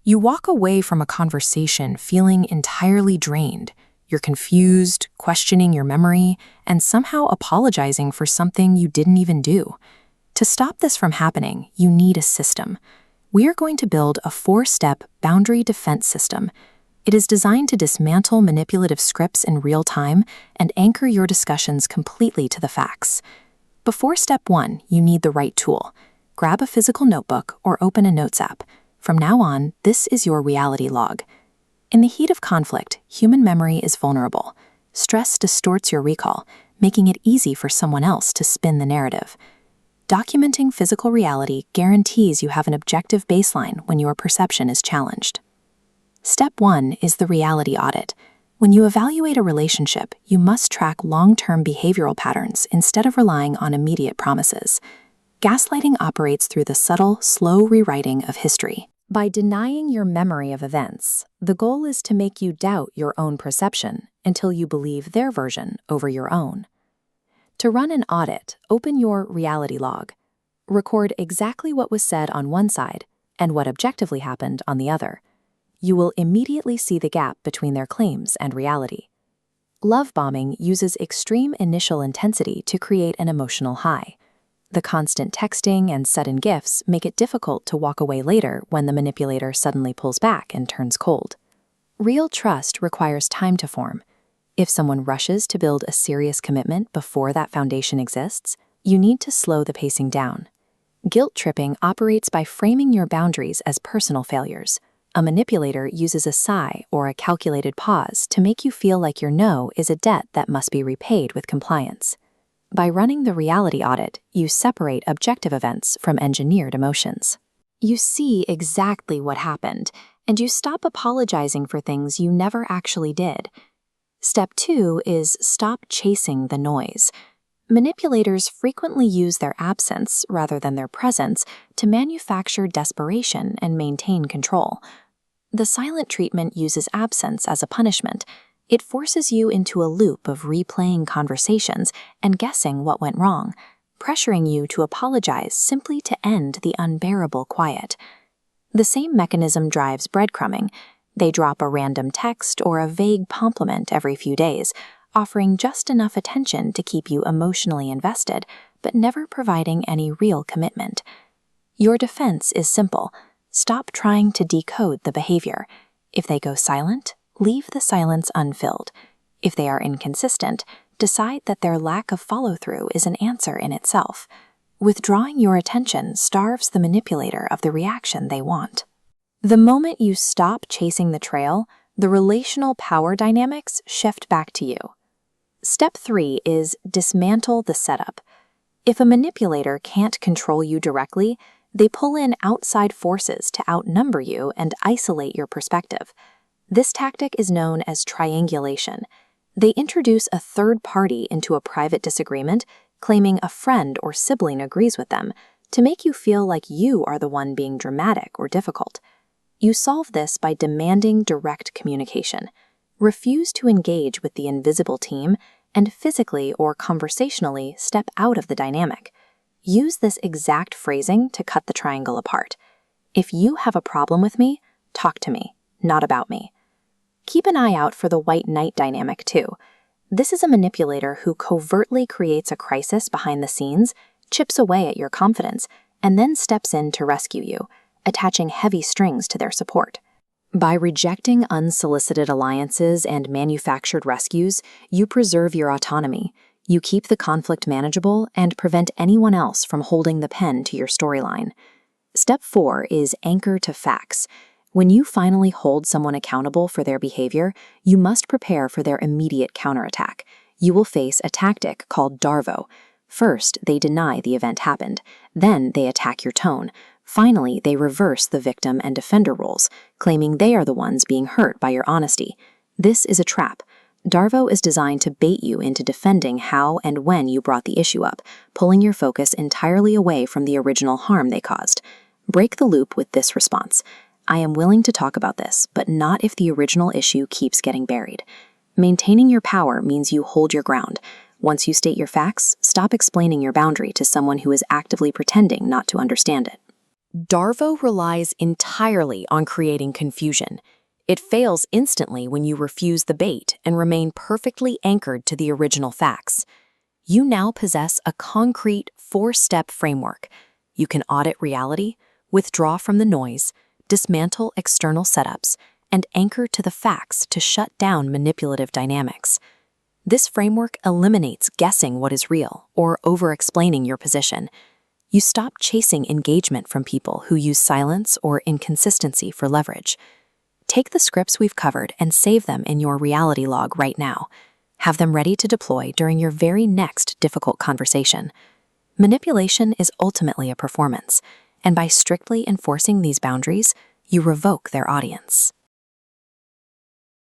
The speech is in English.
You walk away from a conversation feeling entirely drained. You're confused, questioning your memory, and somehow apologizing for something you didn't even do. To stop this from happening, you need a system. We are going to build a 4-step boundary defense system. It is designed to dismantle manipulative scripts in real time and anchor your discussions completely to the facts. Before step 1, you need the right tool. Grab a physical notebook or open a notes app. From now on, this is your reality log. In the heat of conflict, human memory is vulnerable. Stress distorts your recall, making it easy for someone else to spin the narrative. Documenting physical reality guarantees you have an objective baseline when your perception is challenged. Step 1 is the reality audit. When you evaluate a relationship, you must track long-term behavioral patterns instead of relying on immediate promises. Gaslighting operates through the subtle, slow rewriting of history. By denying your memory of events, the goal is to make you doubt your own perception until you believe their version over your own. To run an audit, open your reality log. Record exactly what was said on one side and what objectively happened on the other. You will immediately see the gap between their claims and reality. Love bombing uses extreme initial intensity to create an emotional high. The constant texting and sudden gifts make it difficult to walk away later when the manipulator suddenly pulls back and turns cold. Real trust requires time to form. If someone rushes to build a serious commitment before that foundation exists, you need to slow the pacing down. Guilt tripping operates by framing your boundaries as personal failures. A manipulator uses a sigh or a calculated pause to make you feel like your no is a debt that must be repaid with compliance. By running the reality audit, you separate objective events from engineered emotions. You see exactly what happened, and you stop apologizing for things you never actually did. Step 2 is stop chasing the noise. Manipulators frequently use their absence, rather than their presence, to manufacture desperation and maintain control. The silent treatment uses absence as a punishment. It forces you into a loop of replaying conversations and guessing what went wrong, pressuring you to apologize simply to end the unbearable quiet. The same mechanism drives breadcrumbing. They drop a random text or a vague compliment every few days, offering just enough attention to keep you emotionally invested, but never providing any real commitment. Your defense is simple. Stop trying to decode the behavior. If they go silent, leave the silence unfilled. If they are inconsistent, decide that their lack of follow-through is an answer in itself. Withdrawing your attention starves the manipulator of the reaction they want. The moment you stop chasing the trail, the relational power dynamics shift back to you. Step 3 is dismantle the setup. If a manipulator can't control you directly, they pull in outside forces to outnumber you and isolate your perspective. This tactic is known as triangulation. They introduce a third party into a private disagreement, claiming a friend or sibling agrees with them, to make you feel like you are the one being dramatic or difficult. You solve this by demanding direct communication. Refuse to engage with the invisible team, and physically or conversationally step out of the dynamic. Use this exact phrasing to cut the triangle apart. If you have a problem with me, talk to me, not about me. Keep an eye out for the white knight dynamic too. This is a manipulator who covertly creates a crisis behind the scenes, chips away at your confidence, and then steps in to rescue you, attaching heavy strings to their support. By rejecting unsolicited alliances and manufactured rescues, you preserve your autonomy. You keep the conflict manageable and prevent anyone else from holding the pen to your storyline. Step 4 is anchor to facts. When you finally hold someone accountable for their behavior, you must prepare for their immediate counterattack. You will face a tactic called Darvo. First, they deny the event happened. Then they attack your tone. Finally, they reverse the victim and defender roles, claiming they are the ones being hurt by your honesty. This is a trap. Darvo is designed to bait you into defending how and when you brought the issue up, pulling your focus entirely away from the original harm they caused. Break the loop with this response. I am willing to talk about this, but not if the original issue keeps getting buried. Maintaining your power means you hold your ground. Once you state your facts, stop explaining your boundary to someone who is actively pretending not to understand it. Darvo relies entirely on creating confusion. It fails instantly when you refuse the bait and remain perfectly anchored to the original facts. You now possess a concrete four-step framework. You can audit reality, withdraw from the noise, dismantle external setups, and anchor to the facts to shut down manipulative dynamics. This framework eliminates guessing what is real or over-explaining your position. You stop chasing engagement from people who use silence or inconsistency for leverage. Take the scripts we've covered and save them in your reality log right now. Have them ready to deploy during your very next difficult conversation. Manipulation is ultimately a performance, and by strictly enforcing these boundaries, you revoke their audience.